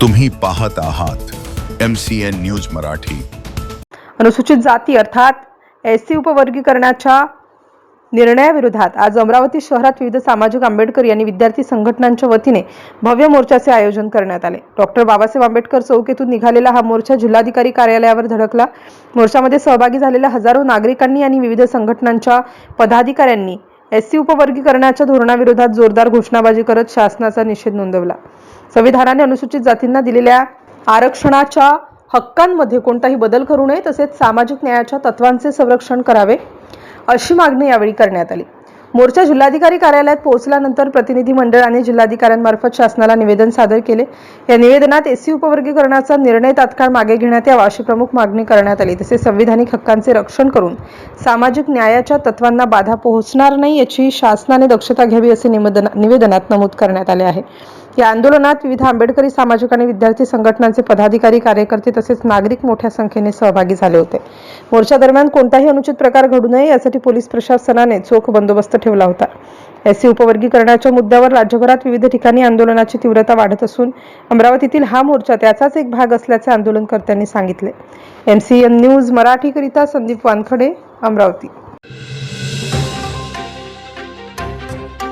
तुम्ही पाहत आहात MCN न्यूज मराठी। अनुसूचित जाती अर्थात एससी उपवर्गीकरणाच्या निर्णयाविरोधात आज अमरावती शहरात विविध सामाजिक आंबेडकर आणि विद्यार्थी संघटनांच्या वतीने भव्य मोर्चाचे आयोजन करण्यात आले। डॉक्टर बाबासाहेब आंबेडकर चौक येथून निघालेला हा मोर्चा जिल्हाधिकारी कार्यालयावर धडकला। मोर्चामध्ये सहभागी झालेल्या हजारो नागरिकांनी आणि विविध संघटनांच्या पदाधिकाऱ्यांनी एससी उपवर्गीकरणाच्या धोरणाविरोधात जोरदार घोषणाबाजी करत शासनाचा निषेध नोंदवला। संविधानाने अनुसूचित जातींना दिलेल्या आरक्षणाच्या हक्कांमध्ये कोणताही बदल करू नये, तसेच सामाजिक न्यायाच्या तत्वांचे संरक्षण करावे अशी मागणी यावेळी करण्यात आली। मोर्चा जिल्हाधिकारी कार्यालयात पोहोचल्यानंतर प्रतिनिधी मंडळाने जिल्हाधिकाऱ्यांमार्फत शासनाला निवेदन सादर केले। या निवेदनात एससी उपवर्गीकरणाचा निर्णय तात्काळ मागे घेण्यात यावा अशी प्रमुख मागणी करण्यात आली। तसेच संविधानिक हक्कांचे रक्षण करून सामाजिक न्यायाच्या तत्वांना बाधा पोहोचणार नाही याची शासनाने दक्षता घ्यावी असे निवेदनात नमूद करण्यात आले आहे। या आंदोलनात विविध आंबेडकरी सामाजिक आणि विद्यार्थी संघटनांचे पदाधिकारी, कार्यकर्ते तसेच नागरिक मोठ्या संख्येने सहभागी झाले होते। मोर्चा दरम्यान कोणताही अनुचित प्रकार घडू नये यासाठी पोलीस प्रशासनाने चोख बंदोबस्त ठेवला होता। एससी उपवर्गीकरणाच्या मुद्द्यावर राज्यभरात विविध ठिकाणी आंदोलनाची तीव्रता वाढत असून अमरावतीतील हा मोर्चा त्याचाच एक भाग असल्याचे आंदोलनकर्त्यांनी सांगितले। MCN न्यूज मराठीकरिता संदीप वानखडे, अमरावती।